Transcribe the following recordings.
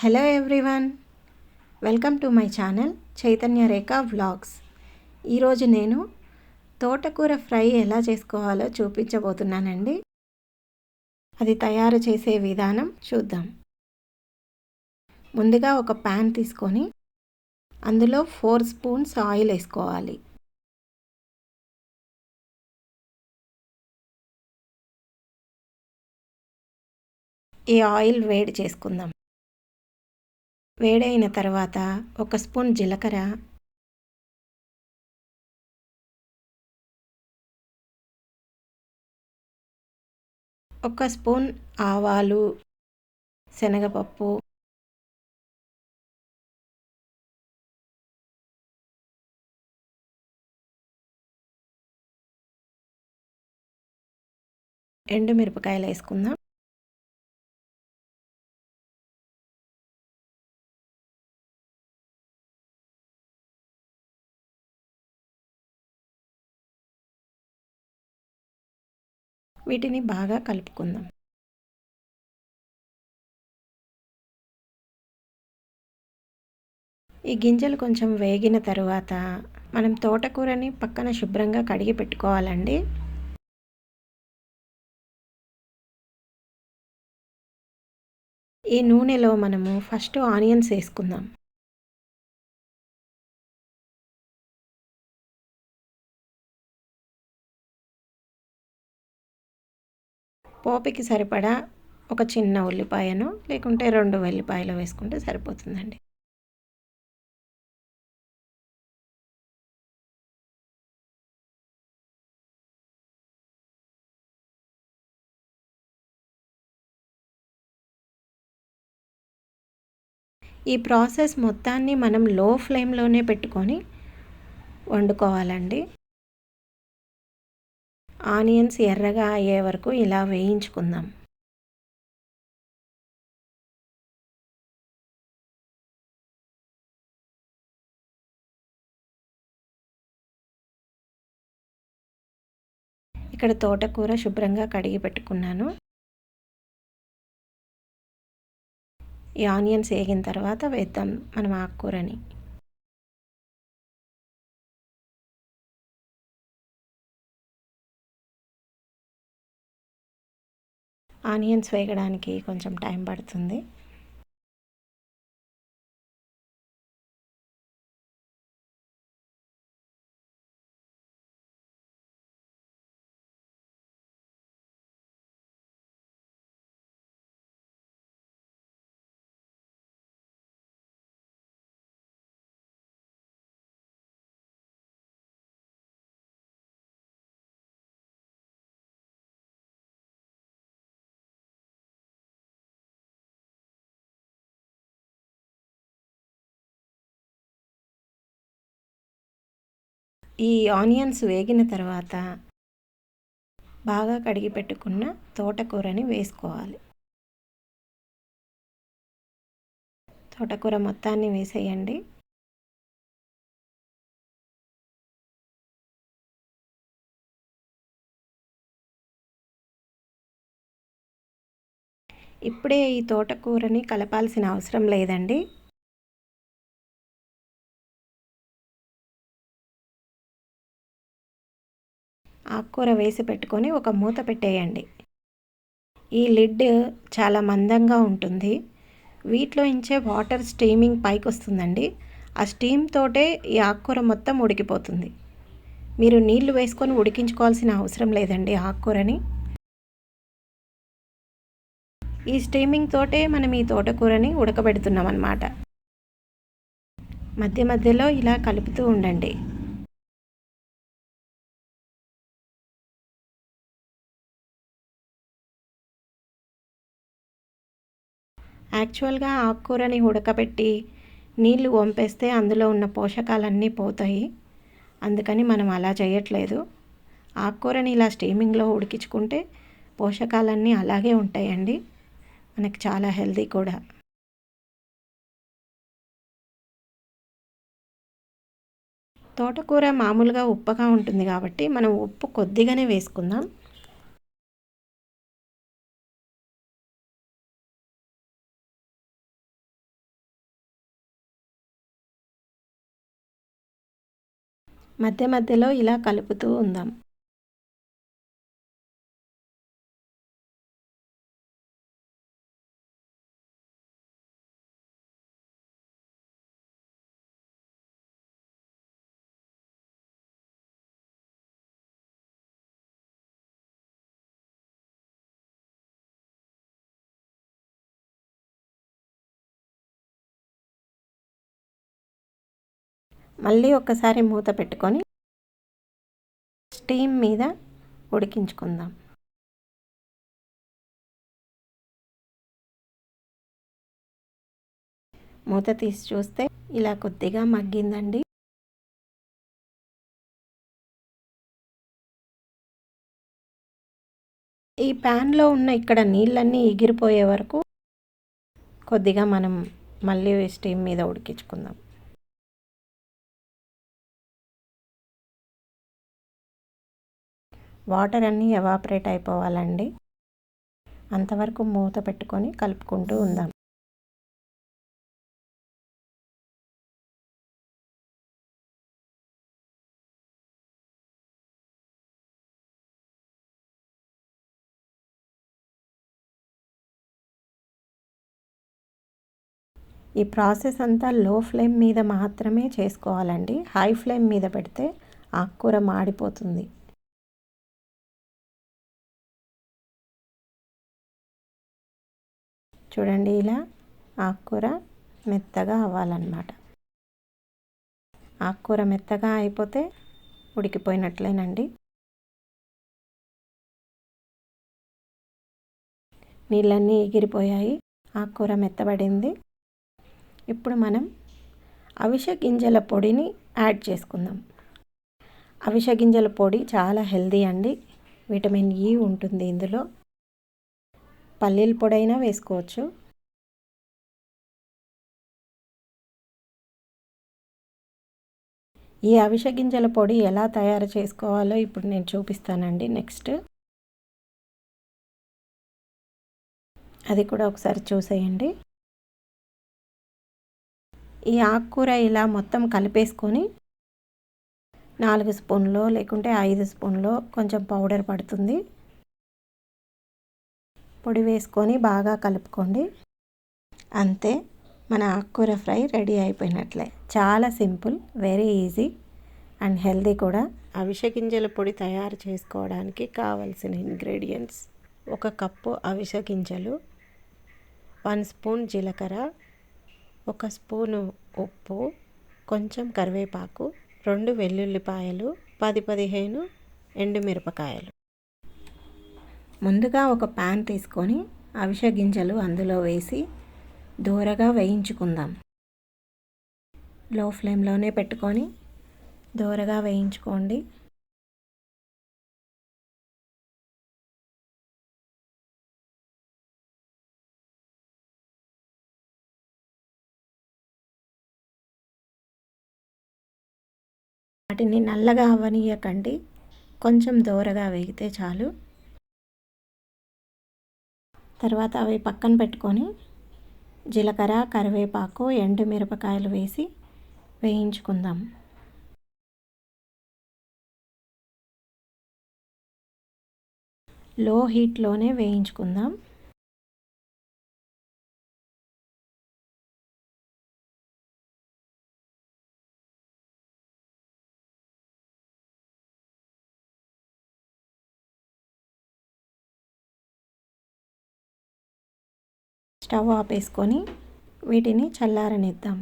Hello everyone, welcome to my channel Chaitanya Rekha vlogs. ఈరోజు నేను తోటకూర ఫ్రై ఎలా చేసుకోవాలో చూపించబోతున్నానండి. అది తయారు చేసే విధానం చూద్దాం. ముందుగా ఒక ప్యాన్ తీసుకొని అందులో 4 స్పూన్స్ ఆయిల్ వేసుకోవాలి. ఈ ఆయిల్ వేడి చేసుకుందాం. వేడైన తర్వాత 1 స్పూన్ జీలకర్ర, 1 స్పూన్ ఆవాలు, శనగపప్పు, ఎండుమిరపకాయలు వేసుకుందాం. వీటిని బాగా కలుపుకుందాం. ఈ గింజలు కొంచెం వేగిన తరువాత మనం తోటకూరని పక్కన శుభ్రంగా కడిగి పెట్టుకోవాలండి. ఈ నూనెలో మనము ఫస్ట్ ఆనియన్స్ వేసుకుందాం. పోపుకి సరిపడా ఒక చిన్న ఉల్లిపాయను లేకుంటే 2 వెల్లిపాయలు వేసుకుంటే సరిపోతుందండి. ఈ ప్రాసెస్ మొత్తాన్ని మనం లో ఫ్లేమ్లోనే పెట్టుకొని వండుకోవాలండి. ఆనియన్స్ ఎర్రగా అయ్యే వరకు ఇలా వేయించుకుందాం. ఇక్కడ తోటకూర శుభ్రంగా కడిగి పెట్టుకున్నాను. ఈ ఆనియన్స్ వేగిన తర్వాత వేద్దాం మనం ఆకుకూరని. ఆనియన్స్ వేగడానికి కొంచెం టైం పడుతుంది. ఈ ఆనియన్స్ వేగిన తర్వాత బాగా కడిగి పెట్టుకున్న తోటకూరని వేసుకోవాలి. తోటకూర మొత్తాన్ని వేసేయండి. ఇప్పుడే ఈ తోటకూరని కలపాల్సిన అవసరం లేదండి. ఆకుకూర వేసి పెట్టుకొని ఒక మూత పెట్టేయండి. ఈ లిడ్ చాలా మందంగా ఉంటుంది. వీటిలో ఇంచే వాటర్ స్టీమింగ్ పైకి వస్తుందండి. ఆ స్టీమ్ తోటే ఈ ఆకుకూర మొత్తం ఉడికిపోతుంది. మీరు నీళ్లు వేసుకొని ఉడికించుకోవాల్సిన అవసరం లేదండి ఆకుకూరని. ఈ స్టీమింగ్ తోటే మనం ఈ తోటకూరని ఉడకబెడుతున్నాం అన్నమాట. మధ్య మధ్యలో ఇలా కలుపుతూ ఉండండి. యాక్చువల్గా ఆకుకూరని ఉడకబెట్టి నీళ్లు వంపేస్తే అందులో ఉన్న పోషకాలన్నీ పోతాయి. అందుకని మనం అలా చేయట్లేదు. ఆకుకూరని ఇలా స్టీమింగ్లో ఉడికించుకుంటే పోషకాలన్నీ అలాగే ఉంటాయండి. మనకి చాలా హెల్తీ కూడా. తోటకూర మామూలుగా ఉప్పగా ఉంటుంది కాబట్టి మనం ఉప్పు కొద్దిగానే వేసుకుందాం. మధ్య మధ్యలో ఇలా కలుపుతూ ఉందాం. మళ్ళీ ఒక్కసారి మూత పెట్టుకొని స్టీమ్ మీద ఉడికించుకుందాం. మూత తీసి చూస్తే ఇలా కొద్దిగా మగ్గిందండి. ఈ ప్యాన్లో ఉన్న ఇక్కడ నీళ్ళన్నీ ఎగిరిపోయే వరకు కొద్దిగా మనం మళ్ళీ స్టీమ్ మీద ఉడికించుకుందాం. వాటర్ అన్నీ ఎవాపరేట్ అయిపోవాలండి. అంతవరకు మూత పెట్టుకొని కలుపుకుంటూ ఉందాం. ఈ ప్రాసెస్ అంతా లో ఫ్లేమ్ మీద మాత్రమే చేసుకోవాలండి. హై ఫ్లేమ్ మీద పెడితే ఆకుకూర మాడిపోతుంది. చూడండి, ఇలా ఆకుకూర మెత్తగా అవ్వాలన్నమాట. ఆకుకూర మెత్తగా అయిపోతే ఉడికిపోయినట్లేనండి. నీళ్ళన్నీ ఎగిరిపోయాయి, ఆకుకూర మెత్తబడింది. ఇప్పుడు మనం అవిసె గింజల పొడిని యాడ్ చేసుకుందాం. అవిసె గింజల పొడి చాలా హెల్దీ అండి. విటమిన్ ఇ ఉంటుంది ఇందులో. పల్లీల పొడి అయినా వేసుకోవచ్చు. ఈ అవిసె గింజల పొడి ఎలా తయారు చేసుకోవాలో ఇప్పుడు నేను చూపిస్తానండి. నెక్స్ట్ అది కూడా ఒకసారి చూసేయండి. ఈ ఆకుకూర ఇలా మొత్తం కలిపేసుకొని 4 స్పూన్లో లేకుంటే 5 స్పూన్లో కొంచెం పౌడర్ పడుతుంది, పొడి వేసుకొని బాగా కలుపుకోండి. అంతే, మన ఆకుకూర ఫ్రై రెడీ అయిపోయినట్లే. చాలా simple, very easy and healthy కూడా. అవిసె గింజల పొడి తయారు చేసుకోవడానికి కావలసిన ఇంగ్రీడియంట్స్: 1 కప్పు అవిసె గింజలు, 1 స్పూన్ జీలకర్ర, 1 స్పూను ఉప్పు, కొంచెం కరివేపాకు, 2 వెల్లుల్లిపాయలు, 10-15 ఎండుమిరపకాయలు. ముందుగా ఒక ప్యాన్ తీసుకొని అవిసె గింజలు అందులో వేసి దూరగా వేయించుకుందాం. లో ఫ్లేమ్లోనే పెట్టుకొని దూరగా వేయించుకోండి. వాటిని నల్లగా అవ్వనీయకండి, కొంచెం దూరగా వేగితే చాలు. తర్వాత అవి పక్కన పెట్టుకొని జీలకర్ర, కరివేపాకు, ఎండుమిరపకాయలు వేసి వేయించుకుందాం. లో హీట్లోనే వేయించుకుందాం. స్టవ్ ఆపేసుకొని వీటిని చల్లారనిద్దాం.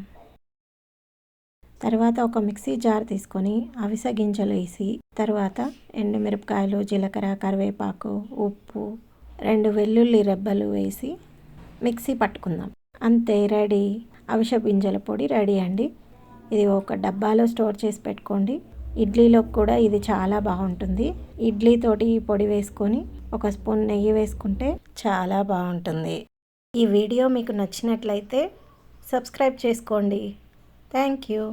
తర్వాత ఒక మిక్సీ జార్ తీసుకొని అవిసె గింజలు వేసి, తర్వాత ఎండుమిరపకాయలు, జీలకర్ర, కరివేపాకు, ఉప్పు, 2 వెల్లుల్లి రెబ్బలు వేసి మిక్సీ పట్టుకుందాం. అంతే, రెడీ. అవిసె గింజల పొడి రెడీ అండి. ఇది ఒక డబ్బాలో స్టోర్ చేసి పెట్టుకోండి. ఇడ్లీలో కూడా ఇది చాలా బాగుంటుంది. ఇడ్లీతోటి ఈ పొడి వేసుకొని 1 స్పూన్ నెయ్యి వేసుకుంటే చాలా బాగుంటుంది. ఈ వీడియో మీకు నచ్చినట్లయితే సబ్స్క్రైబ్ చేసుకోండి. Thank you.